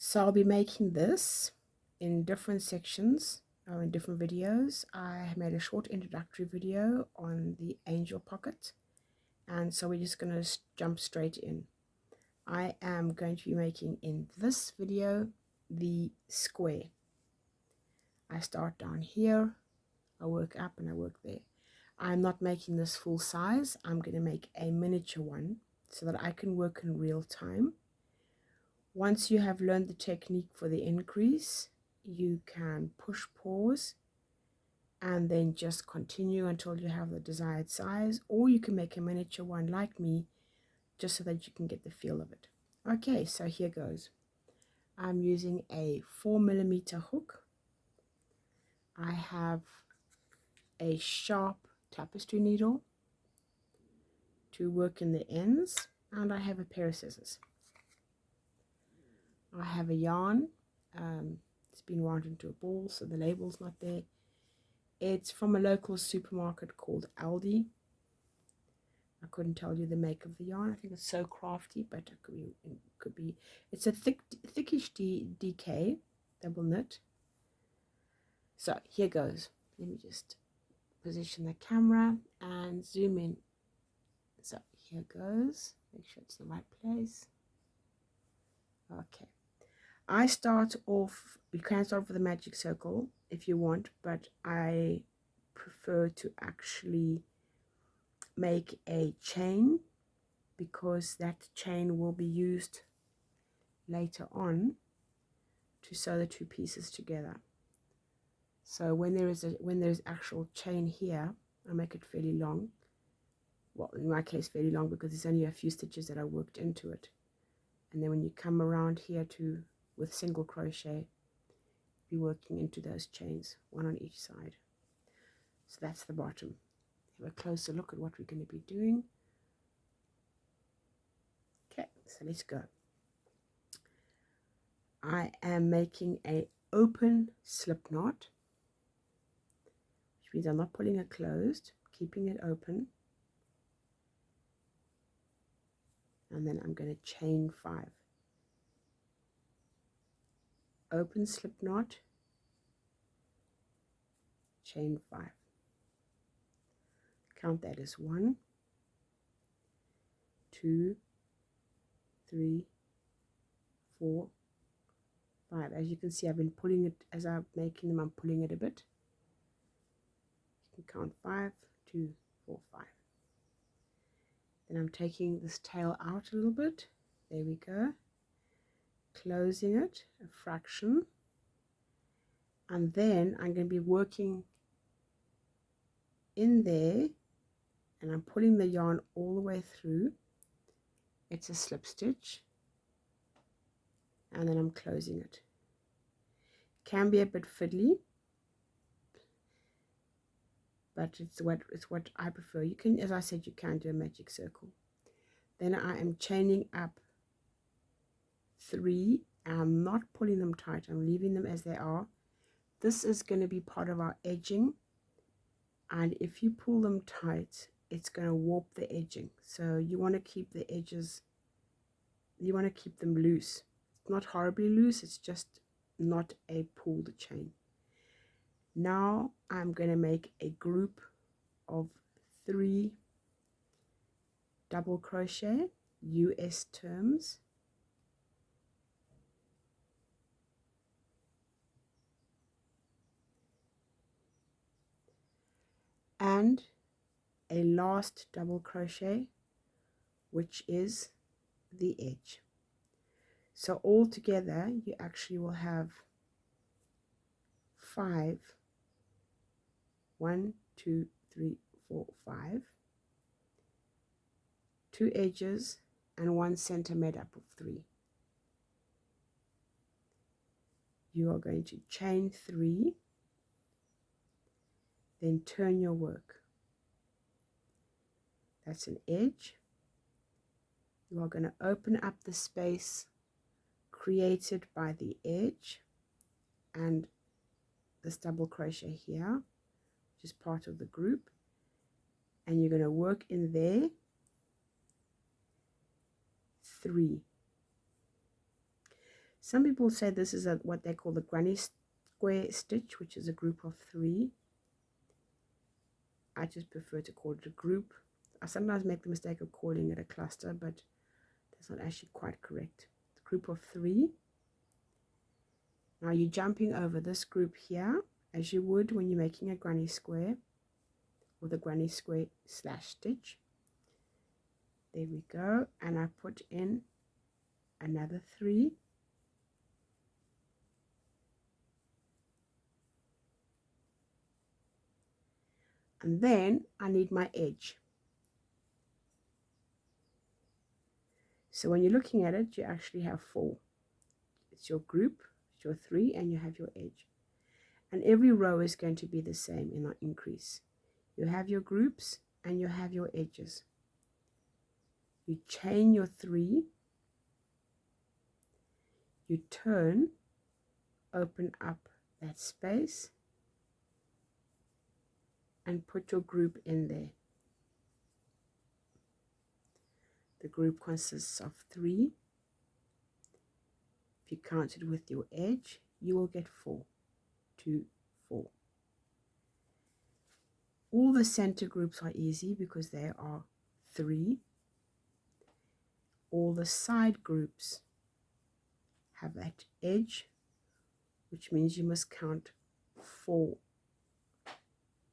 So I'll be making this in different sections or in different videos. I made a short introductory video on the angel pocket, and so we're just going to jump straight in. I am going to be making in this video the square. I start down here, I work up and I work there. I'm not making this full size. I'm going to make a miniature one so that I can work in real time. Once you have learned the technique for the increase, you can push pause and then just continue until you have the desired size, or you can make a miniature one like me just so that you can get the feel of it. Okay, so here goes. I'm using a 4mm hook. I have a sharp tapestry needle to work in the ends, and I have a pair of scissors. I have a yarn. It's been wound into a ball, so the label's not there. It's from a local supermarket called ALDI. I couldn't tell you the make of the yarn. I think it's so crafty, but it could be. It's a thickish DK double knit. So here goes. Let me just position the camera and zoom in. So here goes. Make sure it's in the right place. Okay. I start off, you can start off with a magic circle if you want, but I prefer to actually make a chain because that chain will be used later on to sew the two pieces together. So when there's actual chain here, I make it fairly long. Well, in my case, fairly long because there's only a few stitches that I worked into it. And then when you come around here with single crochet, be working into those chains, one on each side. So that's the bottom. Have a closer look at what we're going to be doing. Okay, so let's go. I am making a open slip knot, which means I'm not pulling it closed, keeping it open. And then I'm going to chain 5. Open slip knot, chain 5. Count that as 1, 2, 3, 4, 5. As you can see, I've been pulling it as I'm making them. I'm pulling it a bit. You can count 5, 2, 4, 5. Then I'm taking this tail out a little bit. There we go. Closing it a fraction. And then I'm going to be working in there, and I'm pulling the yarn all the way through. It's a slip stitch, and then I'm closing it. Can be a bit fiddly, but it's what I prefer. You can, as I said, you can do a magic circle. Then I am chaining up 3. I'm not pulling them tight. I'm leaving them as they are. This is going to be part of our edging, and if you pull them tight, it's going to warp the edging. So you want to keep the edges, you want to keep them loose. It's not horribly loose, it's just not a pulled chain. Now I'm going to make a group of 3 double crochet, US terms. And a last double crochet, which is the edge. So all together you actually will have 5, 1, 2, 3, 4, 5, 2 edges and 1 center made up of 3. You are going to chain 3, then turn your work. That's an edge. You are going to open up the space created by the edge and this double crochet here, which is part of the group, and you're going to work in there 3. Some people say this is what they call the granny square stitch, which is a group of 3. I just prefer to call it a group. I sometimes make the mistake of calling it a cluster, but that's not actually quite correct. It's a group of 3. Now you're jumping over this group here, as you would when you're making a granny square, or the granny square slash stitch. There we go, and I put in another 3. And then I need my edge. So when you're looking at it, you actually have 4. It's your group, it's your 3, and you have your edge. And every row is going to be the same in our increase. You have your groups and you have your edges. You chain your 3, you turn, open up that space, and put your group in there. The group consists of 3. If you count it with your edge, you will get 4. 2, 4. All the center groups are easy because they are 3. All the side groups have that edge, which means you must count 4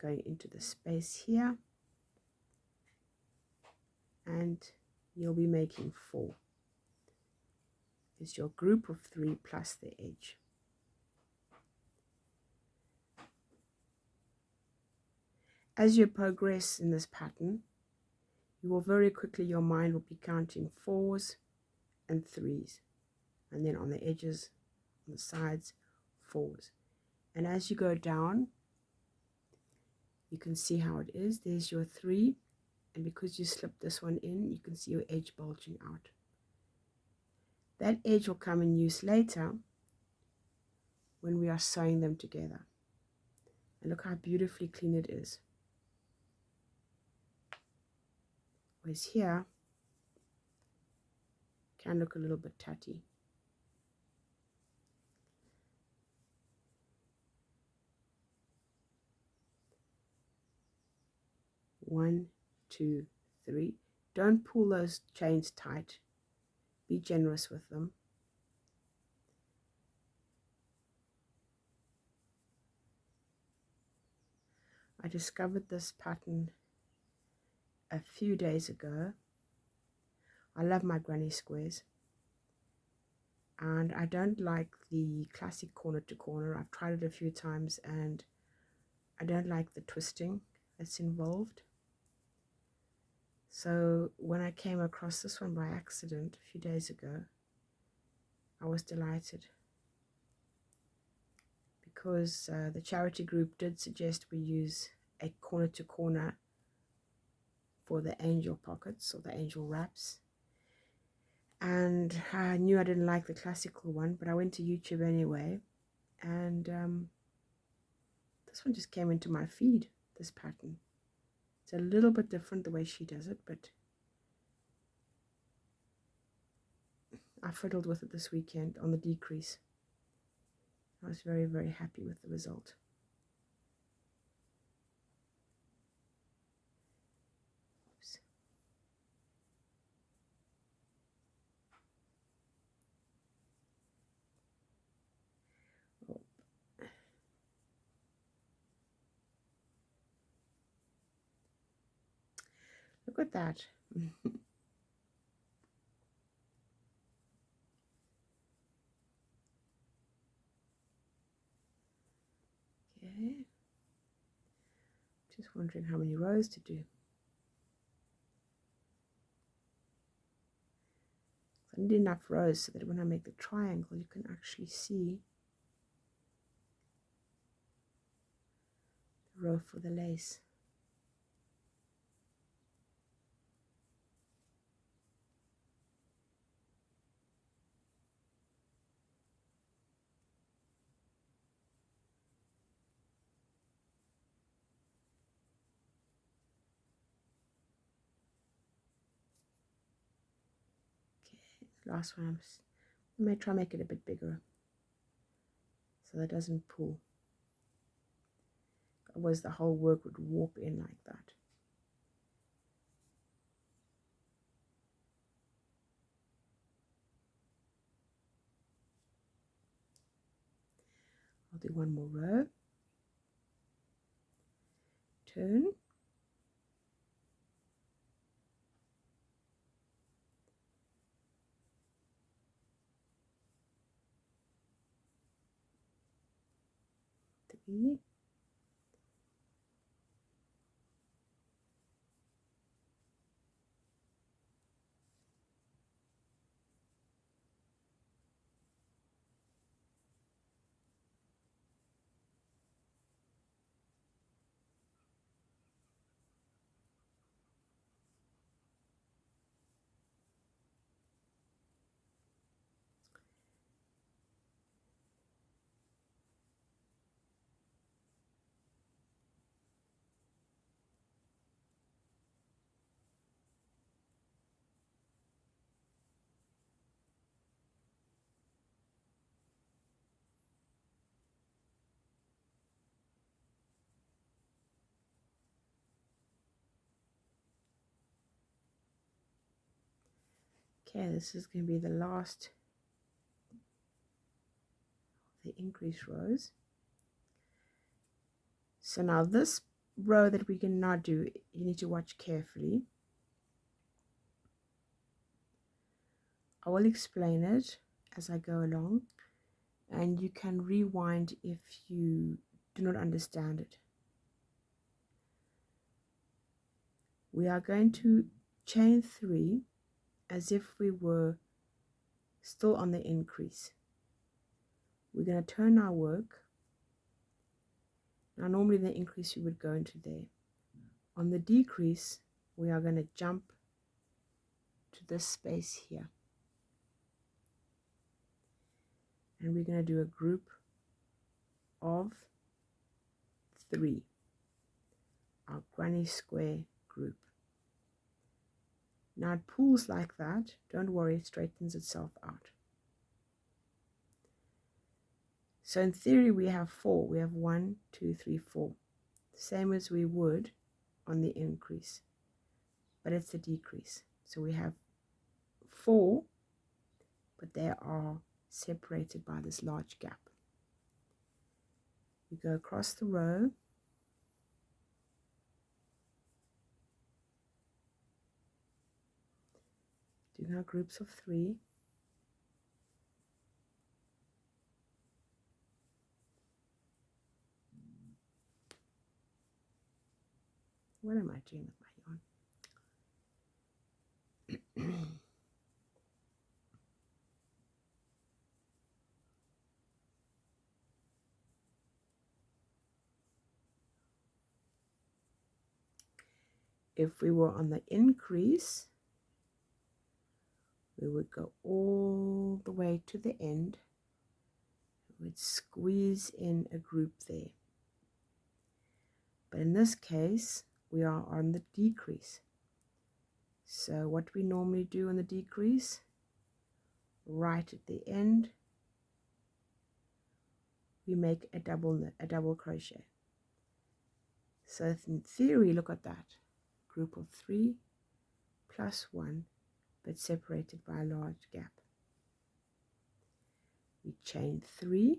going into the space here, and you'll be making 4. It's your group of 3 plus the edge. As you progress in this pattern, you will very quickly, your mind will be counting 4s and 3s, and then on the edges, on the sides, 4s. And as you go down, you can see how it is. There's your 3, and because you slipped this one in, you can see your edge bulging out. That edge will come in use later when we are sewing them together. And look how beautifully clean it is. Whereas here, can look a little bit tatty. One, 2, 3. Don't pull those chains tight. Be generous with them. I discovered this pattern a few days ago. I love my granny squares, and I don't like the classic corner to corner. I've tried it a few times and I don't like the twisting that's involved. So when I came across this one by accident a few days ago, I was delighted, because the charity group did suggest we use a corner to corner for the angel pockets or the angel wraps. And I knew I didn't like the classical one, but I went to YouTube anyway, and this one just came into my feed, this pattern. It's a little bit different the way she does it, but I fiddled with it this weekend on the decrease. I was very, very happy with the result. Oops. Oh. Look at that. Okay. Just wondering how many rows to do. I need enough rows so that when I make the triangle, you can actually see the row for the lace. Last one, I may try make it a bit bigger so that it doesn't pull. Otherwise the whole work would warp in like that. I'll do one more row. Turn. Three. Okay, this is going to be the last of the increase rows. So now this row that we can now do, you need to watch carefully. I will explain it as I go along, and you can rewind if you do not understand it. We are going to chain 3 as if we were still on the increase. We're going to turn our work. Now normally the increase we would go into there. On the decrease we are going to jump to this space here. And we're going to do a group of 3. Our granny square group. Now it pulls like that. Don't worry, it straightens itself out. So in theory we have 4. We have 1, 2, 3, 4. Same as we would on the increase. But it's a decrease. So we have 4, but they are separated by this large gap. We go across the row. Doing our groups of 3. What am I doing with my yarn? If we were on the increase, we would go all the way to the end. We would squeeze in a group there. But in this case, we are on the decrease. So what we normally do on the decrease, right at the end, we make a double crochet. So in theory, look at that. Group of 3 plus 1, but separated by a large gap. We chain 3,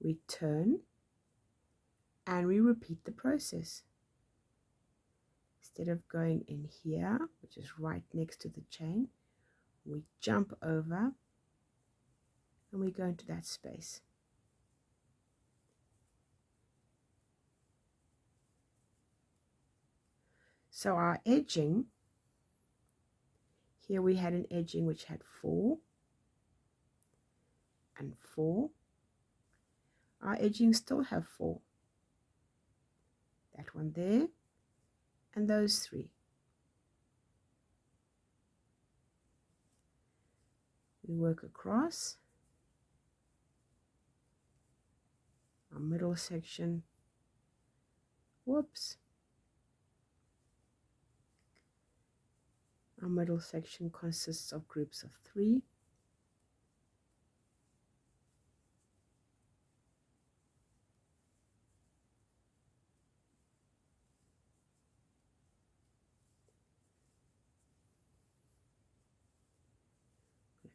we turn, and we repeat the process. Instead of going in here, which is right next to the chain, we jump over and we go into that space. So our edging, here we had an edging which had 4 and 4. Our edgings still have 4. That one there and those 3. We work across our middle section. Whoops. Our middle section consists of groups of 3.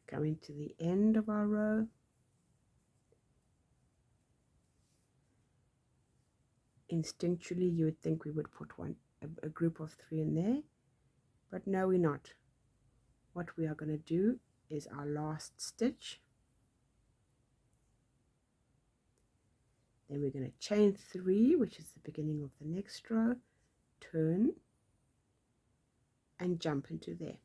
Coming to the end of our row. Instinctually you would think we would put a group of 3 in there, but no, we're not. What we are going to do is our last stitch. Then we're going to chain 3, which is the beginning of the next row, turn and jump into there.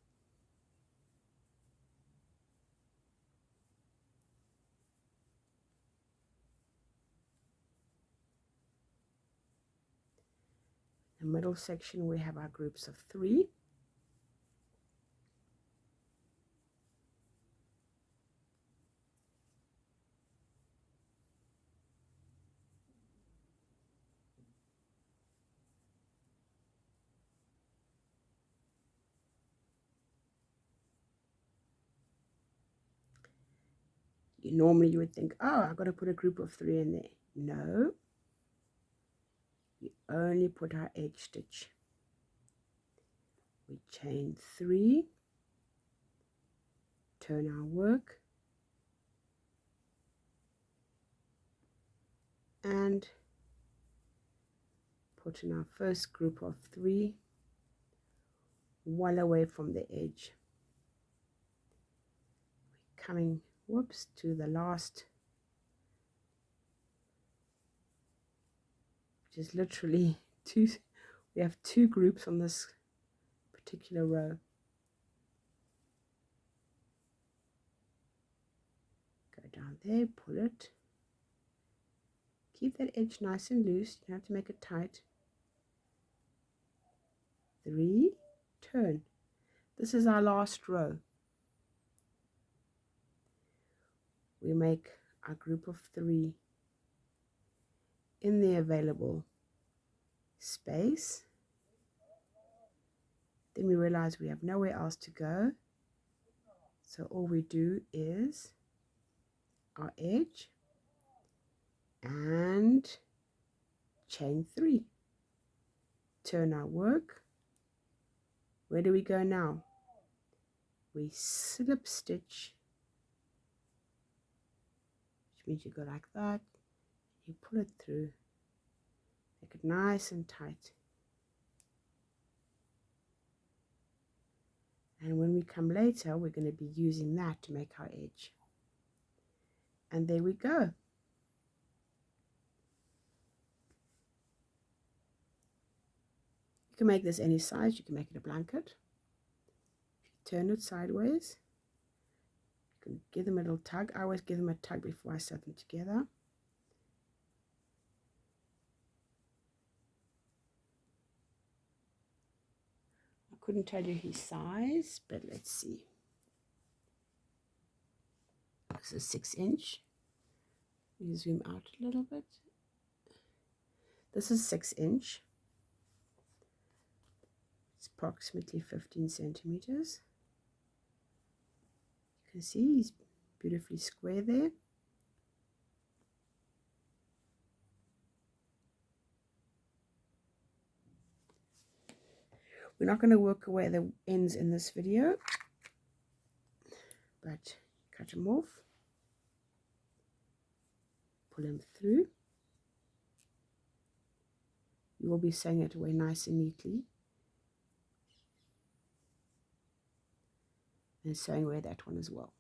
The middle section we have our groups of 3. Normally you would think, oh, I've got to put a group of 3 in there. No, we only put our edge stitch. We chain 3, turn our work, and put in our first group of 3 well away from the edge. We're coming, whoops, to the last, which is literally 2. We have 2 groups on this particular row. Go down there, pull it. Keep that edge nice and loose. You don't have to make it tight. 3, turn. This is our last row. We make our group of 3 in the available space. Then we realize we have nowhere else to go. So all we do is our edge and chain 3. Turn our work. Where do we go now? We slip stitch, which means you go like that. You pull it through, make it nice and tight. And when we come later, we're going to be using that to make our edge. And there we go. You can make this any size. You can make it a blanket. If you turn it sideways, you can give them a little tug. I always give them a tug before I sew them together. I couldn't tell you his size, but let's see. This is 6 inch. You zoom out a little bit. This is 6 inch. It's approximately 15 centimeters. You can see he's beautifully square there. We're not going to work away the ends in this video, but cut them off, pull them through. You will be sewing it away nice and neatly, and sewing away that one as well.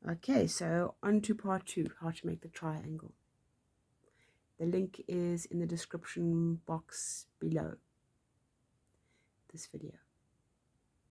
Okay, so on to part 2, how to make the triangle. The link is in the description box below this video.